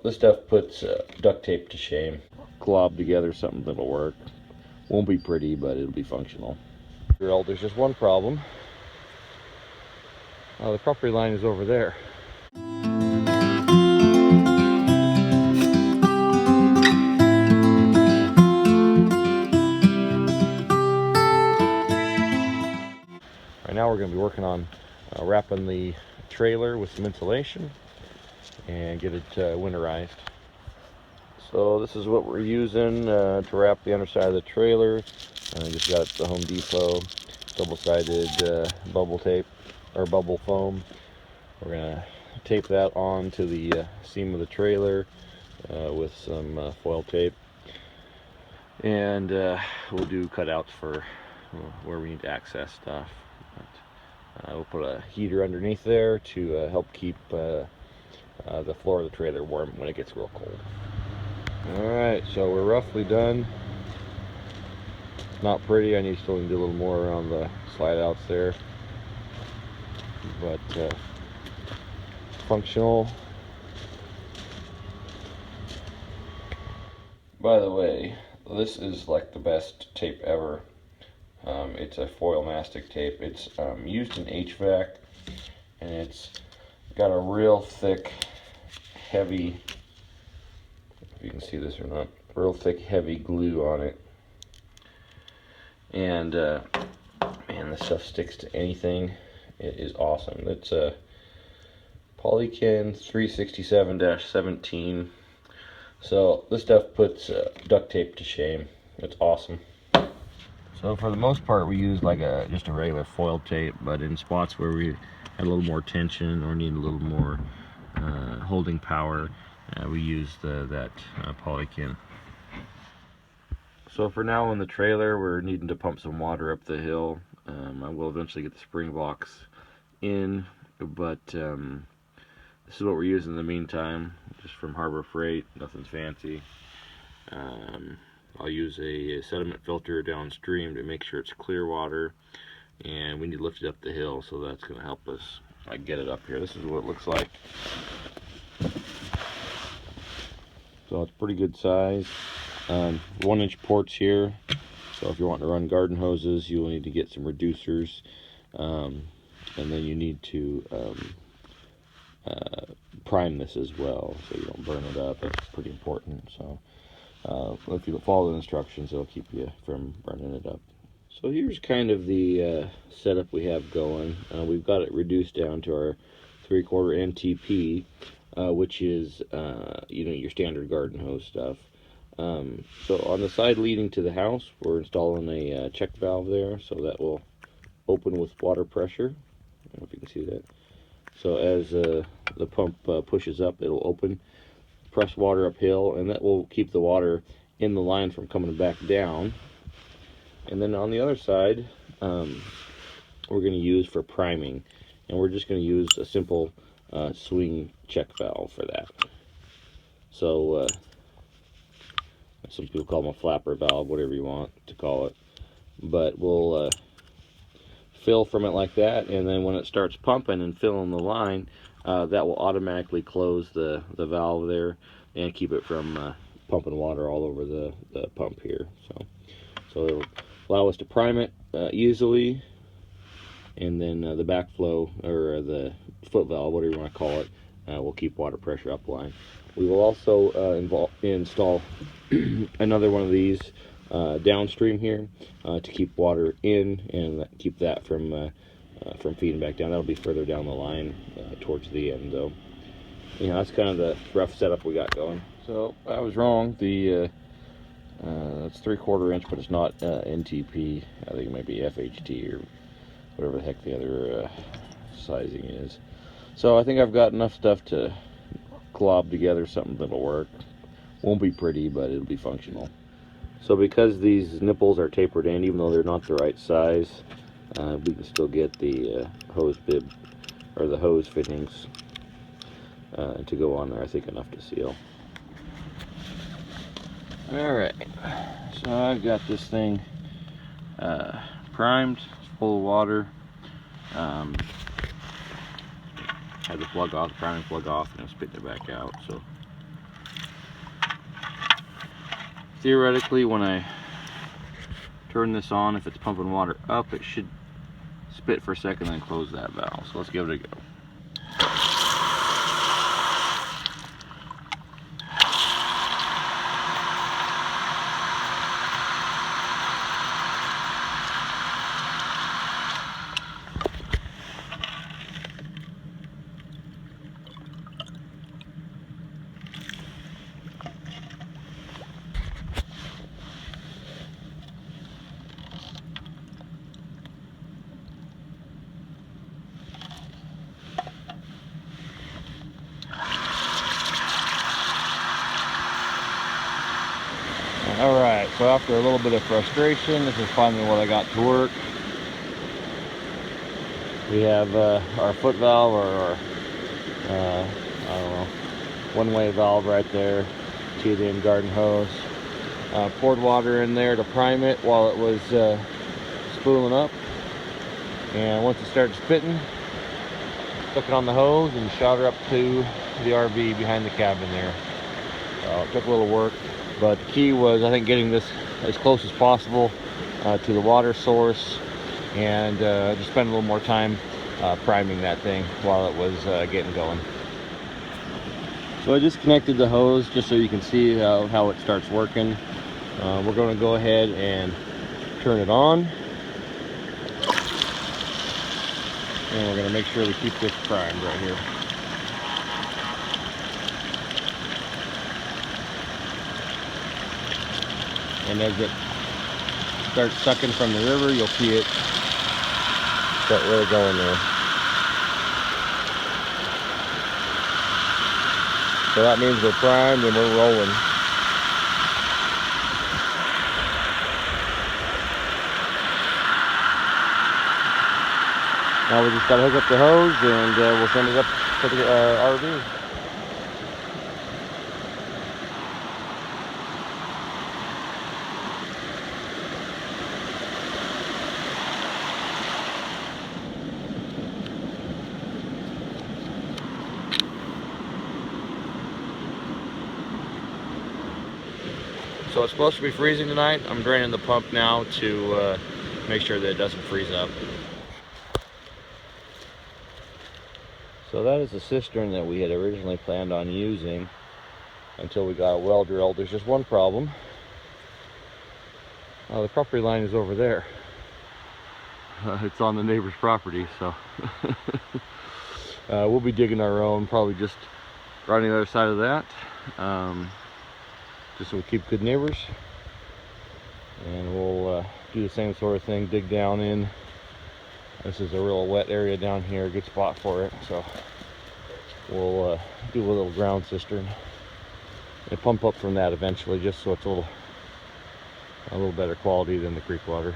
this stuff puts duct tape to shame. Glob together something that'll work. Won't be pretty, but it'll be functional. There's just one problem. The property line is over there. Right now we're going to be working on wrapping the trailer with some insulation and get it winterized. So this is what we're using to wrap the underside of the trailer. I just got it at the Home Depot, double-sided bubble tape or bubble foam. We're gonna tape that on to the seam of the trailer with some foil tape, and we'll do cutouts for where we need to access stuff. We'll put a heater underneath there to help keep the floor of the trailer warm when it gets real cold. Alright, so we're roughly done. Not pretty, I still need to do a little more around the slide outs there, but functional. By the way, this is like the best tape ever. It's a foil mastic tape. It's used in HVAC, and it's got a real thick, heavy, if you can see this or not, real thick, heavy glue on it. And man, this stuff sticks to anything. It is awesome. It's a Polykin 367-17. So this stuff puts duct tape to shame. It's awesome. So for the most part, we use like just a regular foil tape, but in spots where we had a little more tension or need a little more holding power, we use that Polykin. So for now in the trailer, we're needing to pump some water up the hill. I will eventually get the spring box in, but this is what we're using in the meantime, just from Harbor Freight, nothing fancy. I'll use a sediment filter downstream to make sure it's clear water, and we need to lift it up the hill, so that's going to help us get it up here. This is what it looks like. So it's pretty good size. 1-inch ports here, so if you're wanting to run garden hoses, you will need to get some reducers, and then you need to prime this as well so you don't burn it up. It's pretty important. So if you follow the instructions, it'll keep you from burning it up. So here's kind of the setup we have going. We've got it reduced down to our 3/4 NTP, which is your standard garden hose stuff. So on the side leading to the house, we're installing a check valve there, so that will open with water pressure. I don't know if you can see that. So as the pump pushes up, it'll open, press water uphill, and that will keep the water in the line from coming back down. And then on the other side, we're going to use for priming, and we're just going to use a simple swing check valve for that. So some people call them a flapper valve, whatever you want to call it, but we'll fill from it like that, and then when it starts pumping and filling the line, that will automatically close the valve there and keep it from pumping water all over the pump here. So it'll allow us to prime it easily, and then the backflow, or the foot valve, whatever you want to call it, will keep water pressure upline. We will also install another one of these downstream here to keep water in and keep that from feeding back down. That'll be further down the line towards the end, though. That's kind of the rough setup we got going. So I was wrong. The it's 3/4 inch, but it's not NTP. I think it might be FHT or whatever the heck the other sizing is. So I think I've got enough stuff to glob together something that'll work. Won't be pretty, but it'll be functional. So because these nipples are tapered in, even though they're not the right size, we can still get the hose bib or the hose fittings to go on there. I think enough to seal. Alright, so I've got this thing primed, it's full of water. Had the plug off, the priming plug off, and I'm spitting it back out. So theoretically, when I turn this on, if it's pumping water up, it should spit for a second and then close that valve. So let's give it a go. Alright, so after a little bit of frustration, this is finally what I got to work. We have our foot valve, or our, I don't know, one-way valve right there, teed in garden hose. Poured water in there to prime it while it was spooling up. And once it started spitting, stuck it on the hose and shot her up to the RV behind the cabin there. It took a little work. But the key was, I think, getting this as close as possible to the water source, and just spend a little more time priming that thing while it was getting going. So I just connected the hose just so you can see how it starts working. We're going to go ahead and turn it on. And we're going to make sure we keep this primed right here. And as it starts sucking from the river, you'll see it start really going there. So that means we're primed and we're rolling. Now we just got to hook up the hose and we'll send it up to the RV. So it's supposed to be freezing tonight. I'm draining the pump now to make sure that it doesn't freeze up. So that is the cistern that we had originally planned on using until we got a well drilled. There's just one problem. The property line is over there. It's on the neighbor's property, so we'll be digging our own, probably just right on the other side of that. Just so we keep good neighbors, and we'll do the same sort of thing, dig down in. This is a real wet area down here, good spot for it, so we'll do a little ground cistern and pump up from that eventually, just so it's a little better quality than the creek water.